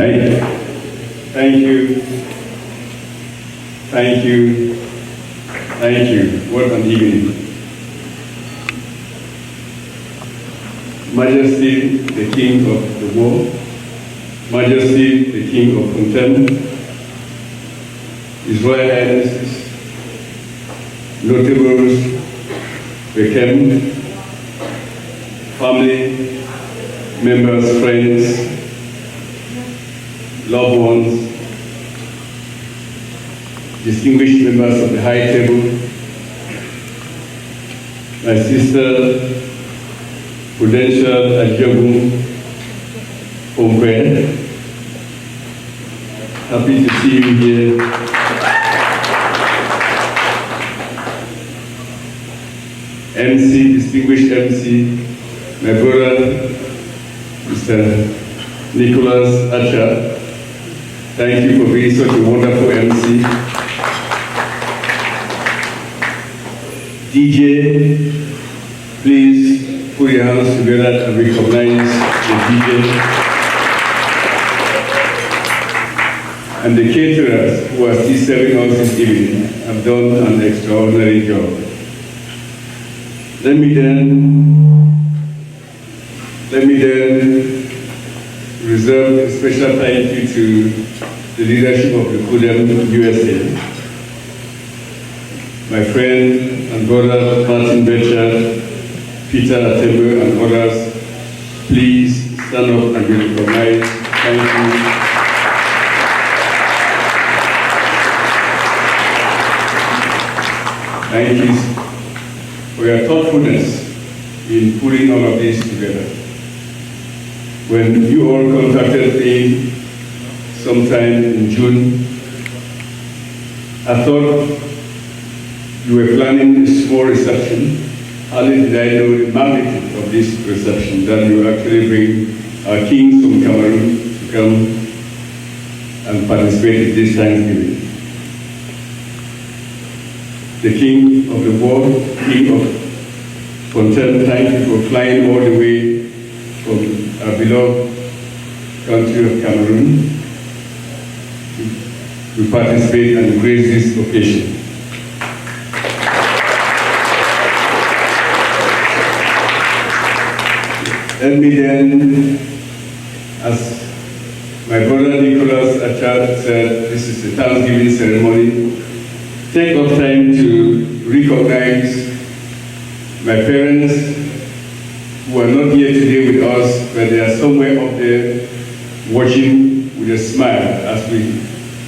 Thank you. Thank you. Thank you. What an evening. Majesty, the King of the War, Majesty, the King of Contempt, His Royal Highnesses, notables, became family, members, friends, loved ones, distinguished members of the High Table, my sister, Prudential Ajogun Ombre. Happy to see you here. MC, distinguished MC, my brother, Mr. Nicholas Acha. Thank you for being such a wonderful MC. DJ, please put your hands together and recognize the DJ. And the caterers who are still serving us this evening have done an extraordinary job. Let me then reserve a special thank you to the leadership of the Kudem USA. My friend and brother Martin Betcher, Peter Atembe, and others, please stand up and be recognized. Thank you. Thank you for your thoughtfulness in putting all of this together. When you all contacted me sometime in June, I thought you were planning a small reception. Hardly did I know the magnitude of this reception, that you actually bring our kings from Cameroon to come and participate in this Thanksgiving. The King of the World, King of Contempt, thank you for flying all the way from our beloved country of Cameroon to participate and grace this occasion. Let me then, as my brother Nicholas Achad said, this is a Thanksgiving ceremony, take up time to recognize my parents who are not here today with us, but they are somewhere up there watching with a smile as we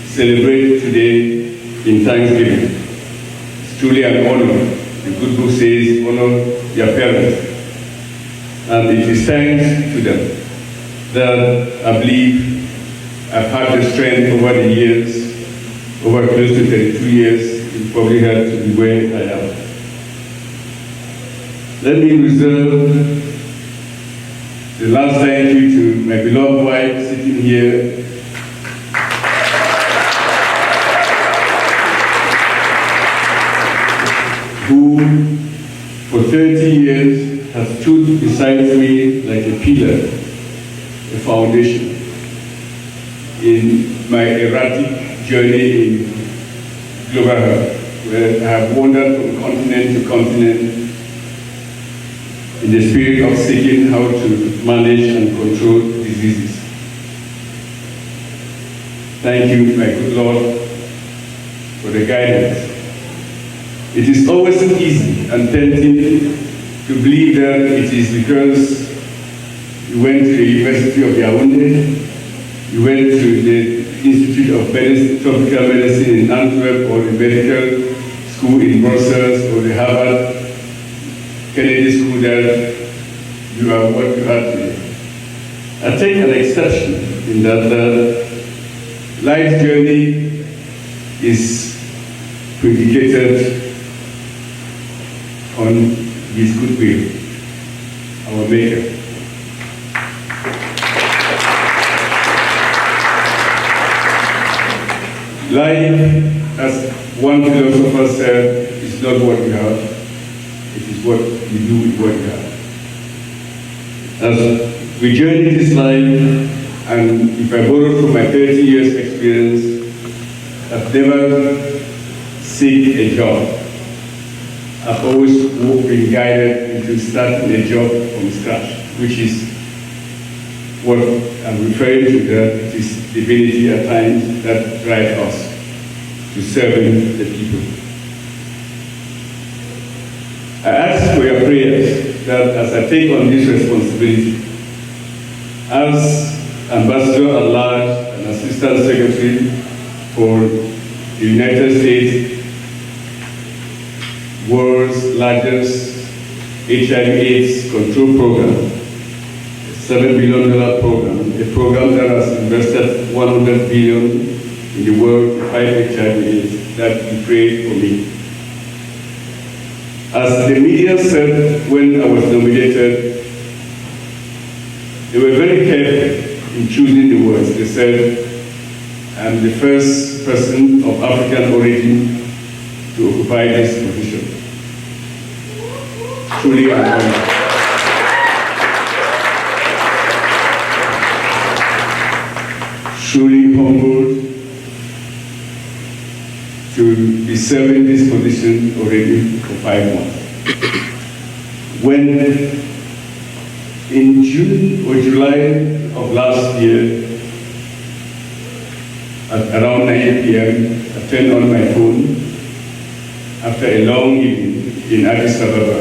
celebrate today in Thanksgiving. It's truly an honor. The good book says, honor your parents. And it is thanks to them that I believe I've had the strength over the years, over close to 32 years, it probably had to be where I am. Let me reserve the last thank you to my beloved wife sitting here. Who, for 30 years, has stood beside me like a pillar, a foundation, in my erratic journey in global health, where I have wandered from continent to continent in the spirit of seeking how to manage and control diseases. Thank you, my good Lord, for the guidance. It is always easy and tempting to believe that it is because you went to the University of Yaoundé, you went to the Institute of Tropical Medicine in Antwerp, or the medical school in Brussels, or the Harvard Kennedy School, that you are what you are today. I take an exception in that life's journey is predicated on His goodwill, our Maker. Life, as one philosopher said, is not what you have, it is what you do with what you have. As we journey this life, And if I borrow from my 30 years experience, I've never seek a job. I've always been guided into starting a job from scratch, which is what I'm referring to, that it is divinity at times that drives us to serving the people. I ask for your prayers that as I take on this responsibility, as Ambassador at Large and Assistant Secretary for the United States world's largest HIV/AIDS control program, a $7 billion program, a program that has invested $100 billion in the world to fight HIV/AIDS, that you prayed for me. As the media said when I was nominated, they were very careful in choosing the words. They said, I'm the first person of African origin to occupy this position. Truly an honor. Truly humbled to be serving this position already for 5 months. When in June or July of last year, at around 9 p.m., I turned on my phone after a long evening in Addis Ababa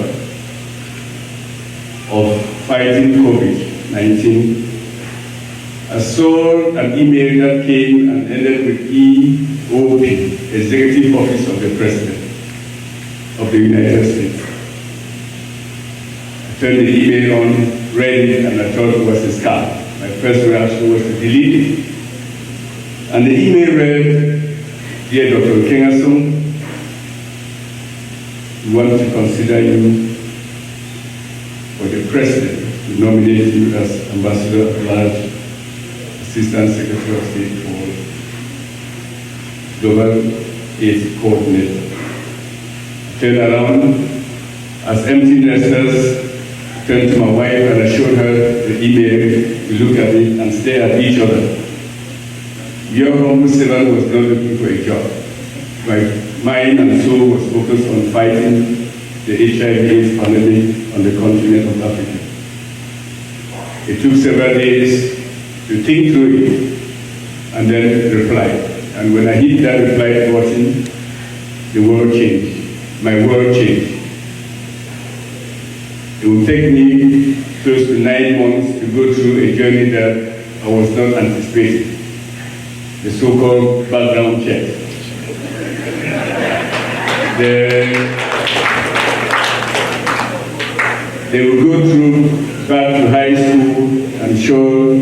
of fighting COVID-19. I saw an email that came and ended with EOP, Executive Office of the President of the United States. I turned the email on, read it, and I thought it was a scam. My first reaction was to delete it. And the email read, Dear Dr. Nkengasong, we want to consider you for the President to nominate you as Ambassador at Large, Assistant Secretary of State for Global AIDS Coordinator. I turned around as empty nesters, turned to my wife and I showed her the email. We looked at it and stared at each other. Your humble servant was not looking for a job. My mind and soul was focused on fighting the HIV/AIDS pandemic on the continent of Africa. It took several days to think through it and then reply. And when I hit that reply button, the world changed. My world changed. It will take me close to 9 months to go through a journey that I was not anticipating. The so-called background check. They will go through back to high school and show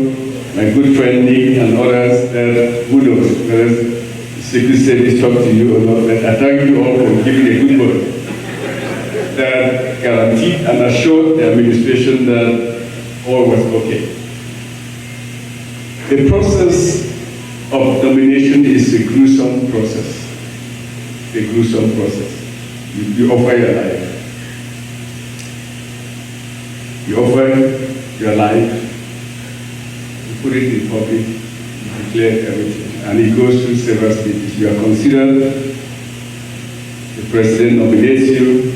my good friend Nick and others that who knows whether the Secret Service talk to you or not, but I thank you all for giving a good word that guaranteed and assured the administration that all was okay. The process of nomination is a gruesome process. A gruesome process. You offer your life. You offer your life, you put it in public, you declare everything, and it goes through several stages. You are considered, the president nominates you,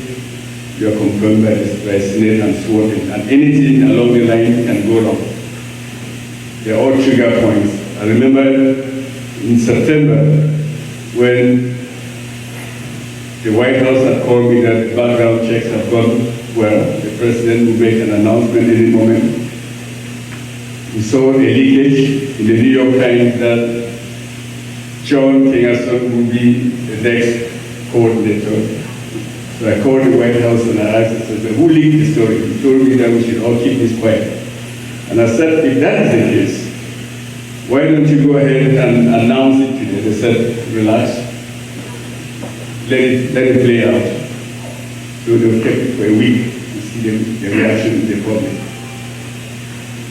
you are confirmed by the Senate and sworn in, and anything along the line can go wrong. They are all trigger points. I remember in September when the White House had called me that the background checks have gone well. The president will make an announcement any moment. We saw a leakage in the New York Times that John Nkengasong will be the next coordinator. So I called the White House and I asked, I said, who leaked the story? He told me that we should all keep this quiet. And I said, if that is the case, why don't you go ahead and announce it today? They said, relax, let it play out. So they kept it for a week to see the reaction in the public.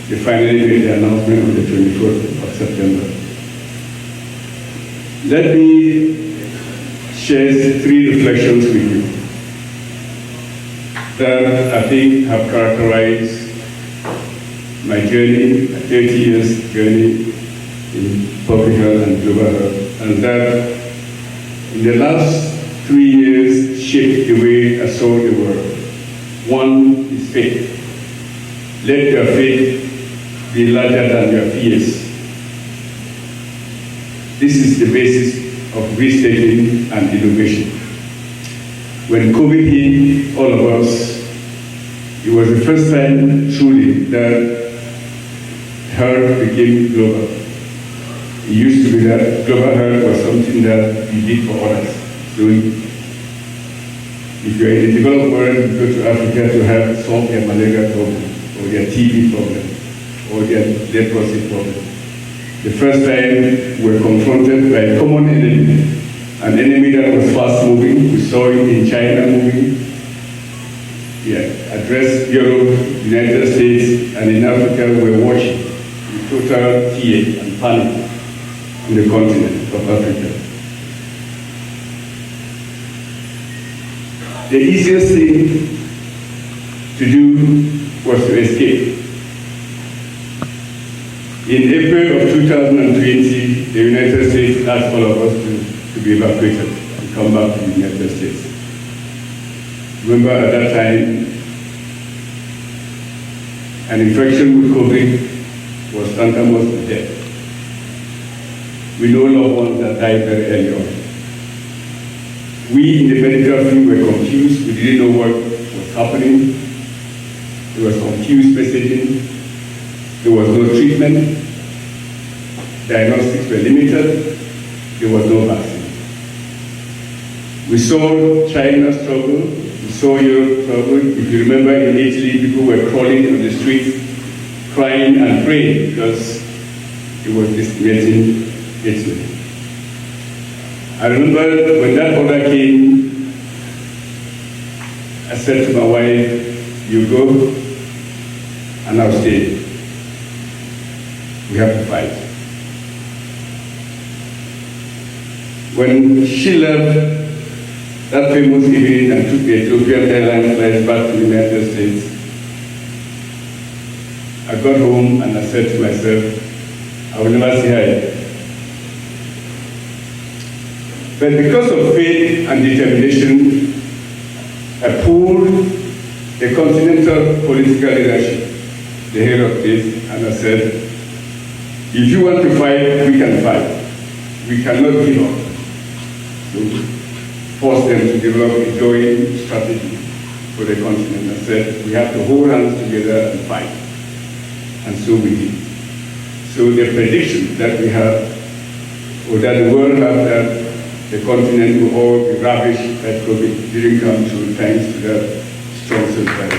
They finally made the announcement on the 24th of September. Let me share 3 reflections with you that I think have characterized my journey, my 30 years journey in public health and global health, and that in the last 3 years shaped the way I saw the world. One is faith. Let your faith be larger than your fears. This is the basis of risk-taking and innovation. When COVID hit all of us, it was the first time truly that health became global. It used to be that global health was something that you did for others. So if you're in the developed world, you go to Africa to solve their malaria problem, or their TB problem, or their leprosy problem. The first time we were confronted by a common enemy, an enemy that was fast moving. We saw it in China moving. Addressed Europe, United States, and in Africa we were watching with total fear and panic on the continent of Africa. The easiest thing to do was to escape. In April of 2020, the United States asked all of us to be evacuated and come back to the United States. Remember at that time, an infection with COVID was tantamount to death. We know loved ones that died very early on. We in the medical field were confused. We didn't know what was happening. There was confused messaging. There was no treatment. Diagnostics were limited. There was no vaccine. We saw China struggle. We saw Europe struggle. If you remember, in Italy, people were crawling on the streets, crying and praying because it was decimating Italy. I remember when that order came, I said to my wife, you go, and I'll stay. We have to fight. When she left that famous evening and took the Ethiopian Airlines flight back to the United States, I got home and I said to myself, I will never see her again. But because of faith and determination, I pulled the continental political leadership, the head of this, and I said, if you want to fight, we can fight. We cannot give up. So force them to develop a joint strategy for the continent. I said, we have to hold hands together and fight. And so we did. So the prediction that we have, or that the world have, that the continent will all be ravished by COVID didn't come true thanks to the strong solidarity.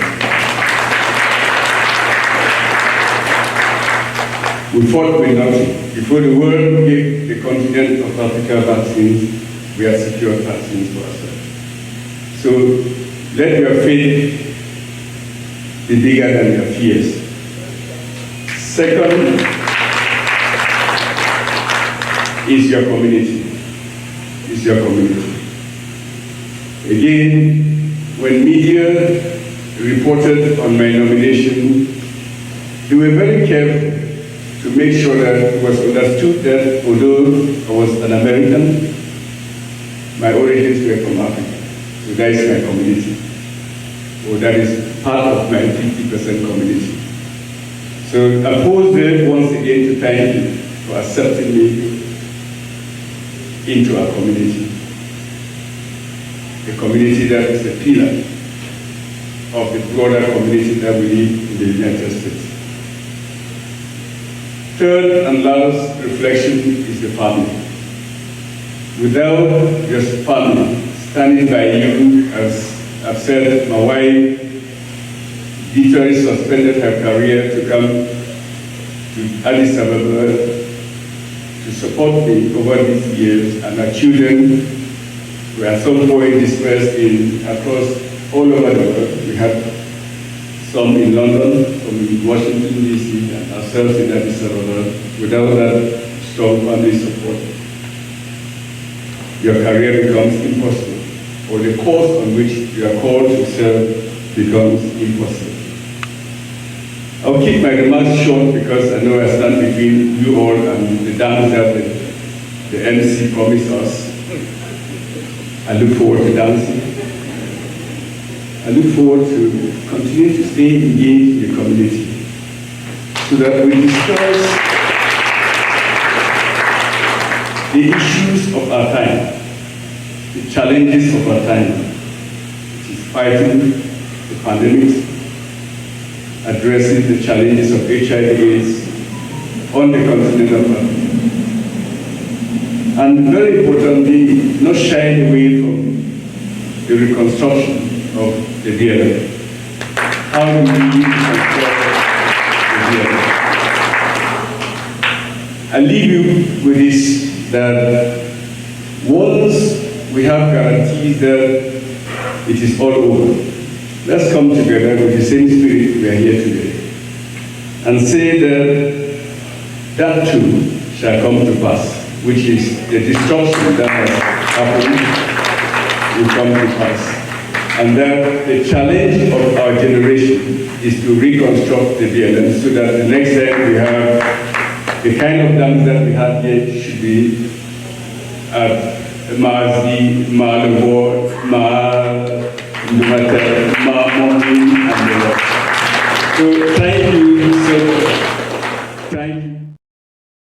We fought with nothing. Before the world gave the continent of Africa vaccines, we had secured vaccines for ourselves. So let your faith be bigger than your fears. Second is your community. Is your community. Again, when media reported on my nomination, they were very careful to make sure that it was understood that although I was an American, my origins were from Africa. So that is my community. Or that is part of my 50% community. So I pause there once again to thank you for accepting me into our community. A community that is a pillar of the broader community that we live in the United States. Third and last reflection is the family. Without your family standing by you, as I've said, my wife literally suspended her career to come to Addis Ababa to support me over these years, and our children were at some point dispersed across all over the world. We had some in London, some in Washington, D.C., and ourselves in Addis Ababa. Without that strong family support, your career becomes impossible, or the course on which you are called to serve becomes impossible. I'll keep my remarks short because I know I stand between you all and the dance that the MC promised us. I look forward to dancing. I look forward to continue to stay engaged in the community so that we discuss the issues of our time, the challenges of our time, which is fighting the pandemic, addressing the challenges of HIV/AIDS on the continent of Africa. And very importantly, not shying away from the reconstruction of the DLM. How do we reconstruct the DLM? I leave you with this, that once we have guarantees that it is all over, let's come together with the same spirit we are here today and say that that too shall come to pass, which is the destruction that has happened will come to pass. And that the challenge of our generation is to reconstruct the DLM so that the next time we have the kind of dance that we have here should be at Mazi, Malawar, and the rest. So thank